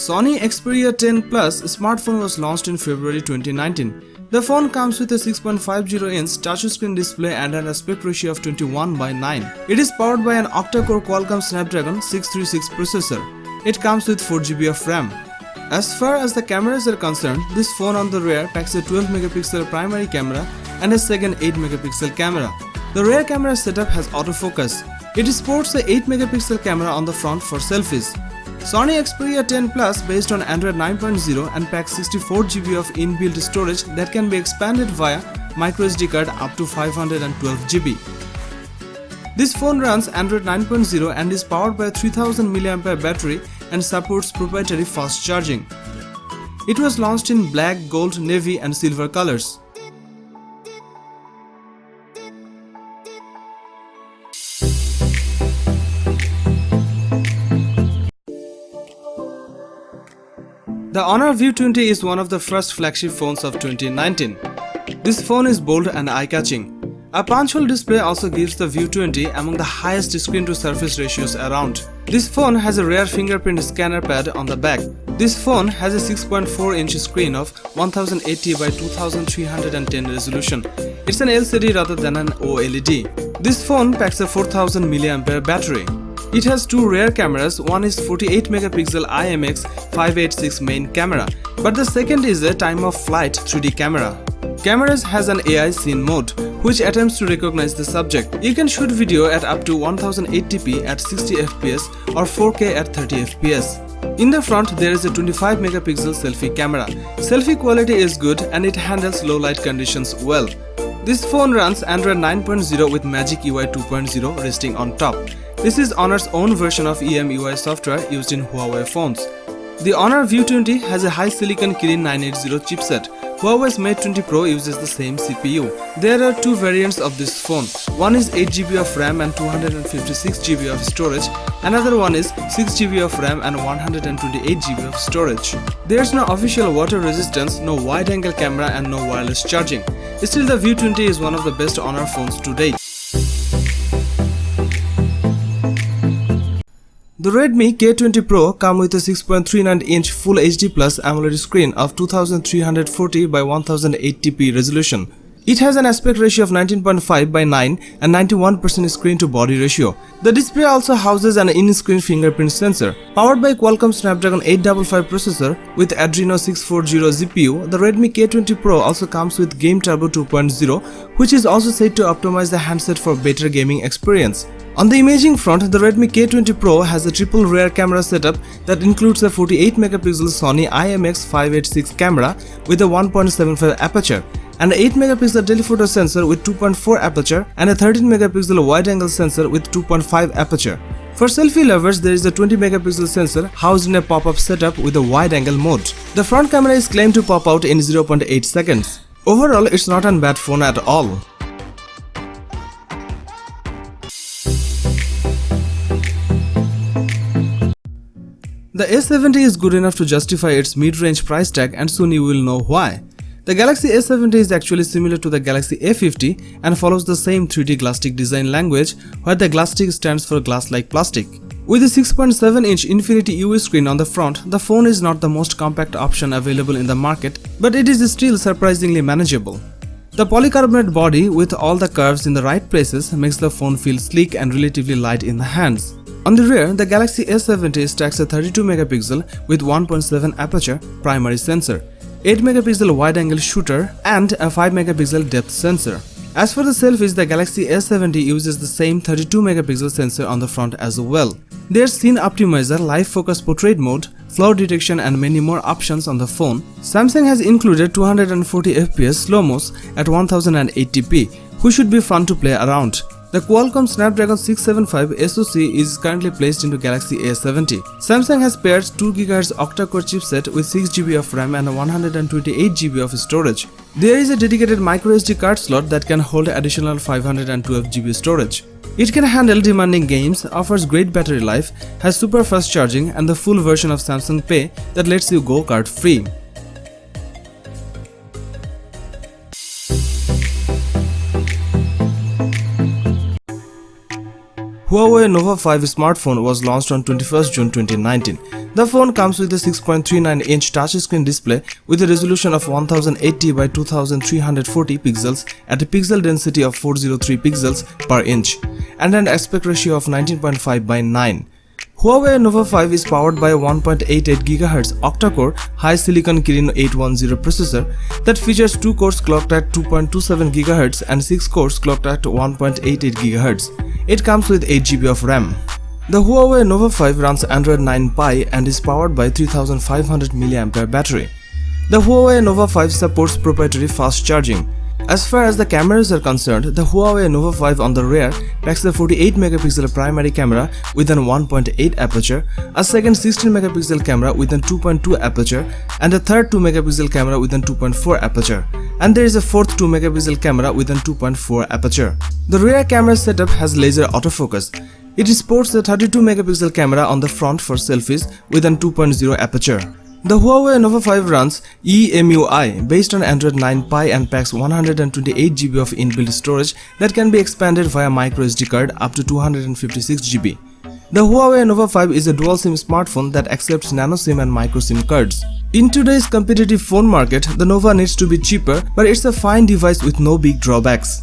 Sony Xperia 10 Plus smartphone was launched in February 2019. The phone comes with a 6.50-inch touchscreen display and an aspect ratio of 21:9. It is powered by an octa-core Qualcomm Snapdragon 636 processor. It comes with 4GB of RAM. As far as the cameras are concerned, this phone on the rear packs a 12-megapixel primary camera and a second 8-megapixel camera. The rear camera setup has autofocus. It sports a 8-megapixel camera on the front for selfies. Sony Xperia 10 Plus based on Android 9.0 and packs 64GB of inbuilt storage that can be expanded via microSD card up to 512GB. This phone runs Android 9.0 and is powered by a 3000 mAh battery and supports proprietary fast charging. It was launched in black, gold, navy and silver colors. The Honor View 20 is one of the first flagship phones of 2019. This phone is bold and eye-catching. A punch-hole display also gives the View 20 among the highest screen-to-surface ratios around. This phone has a rear fingerprint scanner pad on the back. This phone has a 6.4-inch screen of 1080 by 2310 resolution. It's an LCD rather than an OLED. This phone packs a 4000 mAh battery. It has two rear cameras, one is 48-megapixel IMX586 main camera, but the second is a time-of-flight 3D camera. Cameras has an AI scene mode, which attempts to recognize the subject. You can shoot video at up to 1080p at 60fps or 4K at 30fps. In the front, there is a 25-megapixel selfie camera. Selfie quality is good and it handles low light conditions well. This phone runs Android 9.0 with Magic UI 2.0 resting on top. This is Honor's own version of EMUI software used in Huawei phones. The Honor View 20 has a high silicon Kirin 980 chipset. Huawei's Mate 20 Pro uses the same CPU. There are two variants of this phone. One is 8GB of RAM and 256GB of storage. Another one is 6GB of RAM and 128GB of storage. There's no official water resistance, no wide-angle camera and no wireless charging. Still, the View 20 is one of the best Honor phones to date. The Redmi K20 Pro comes with a 6.39-inch Full HD Plus AMOLED screen of 2340 by 1080p resolution. It has an aspect ratio of 19.5:9 and 91% screen-to-body ratio. The display also houses an in-screen fingerprint sensor. Powered by Qualcomm Snapdragon 855 processor with Adreno 640 GPU, the Redmi K20 Pro also comes with Game Turbo 2.0, which is also said to optimize the handset for better gaming experience. On the imaging front, the Redmi K20 Pro has a triple rear camera setup that includes a 48-megapixel Sony IMX586 camera with a 1.75 aperture, an 8-megapixel telephoto sensor with 2.4 aperture and a 13-megapixel wide-angle sensor with 2.5 aperture. For selfie lovers, there is a 20-megapixel sensor housed in a pop-up setup with a wide-angle mode. The front camera is claimed to pop out in 0.8 seconds. Overall, it's not a bad phone at all. The A70 is good enough to justify its mid-range price tag, and soon you will know why. The Galaxy A70 is actually similar to the Galaxy A50 and follows the same 3D glass-stick design language, where the glass-stick stands for glass-like plastic. With a 6.7-inch Infinity UI screen on the front, the phone is not the most compact option available in the market, but it is still surprisingly manageable. The polycarbonate body with all the curves in the right places makes the phone feel sleek and relatively light in the hands. On the rear, the Galaxy A70 stacks a 32-megapixel with 1.7 aperture primary sensor, 8-megapixel wide-angle shooter and a 5-megapixel depth sensor. As for the selfies, the Galaxy A70 uses the same 32-megapixel sensor on the front as well. There's Scene Optimizer, Live Focus Portrait Mode, Flow Detection and many more options on the phone. Samsung has included 240fps slow-mos at 1080p, which should be fun to play around. The Qualcomm Snapdragon 675 SoC is currently placed into Galaxy A70. Samsung has paired 2 GHz octa-core chipset with 6GB of RAM and 128GB of storage. There is a dedicated microSD card slot that can hold additional 512GB storage. It can handle demanding games, offers great battery life, has super fast charging and the full version of Samsung Pay that lets you go card free. Huawei Nova 5 smartphone was launched on 21st June 2019. The phone comes with a 6.39-inch touchscreen display with a resolution of 1080 by 2340 pixels at a pixel density of 403 pixels per inch and an aspect ratio of 19.5 by 9. Huawei Nova 5 is powered by a 1.88 GHz octa-core high silicon Kirin 810 processor that features 2 cores clocked at 2.27 GHz and 6 cores clocked at 1.88 GHz. It comes with 8 GB of RAM. The Huawei Nova 5 runs Android 9 Pie and is powered by 3500 mAh battery. The Huawei Nova 5 supports proprietary fast charging. As far as the cameras are concerned, the Huawei Nova 5 on the rear packs a 48MP primary camera with an 1.8 aperture, a second 16MP camera with an 2.2 aperture, and a third 2MP camera with an 2.4 aperture, and there is a fourth 2MP camera with an 2.4 aperture. The rear camera setup has laser autofocus. It sports a 32MP camera on the front for selfies with an 2.0 aperture. The Huawei Nova 5 runs eMUI based on Android 9 Pie and packs 128 GB of inbuilt storage that can be expanded via microSD card up to 256 GB. The Huawei Nova 5 is a dual SIM smartphone that accepts nano SIM and micro SIM cards. In today's competitive phone market, the Nova needs to be cheaper, but it's a fine device with no big drawbacks.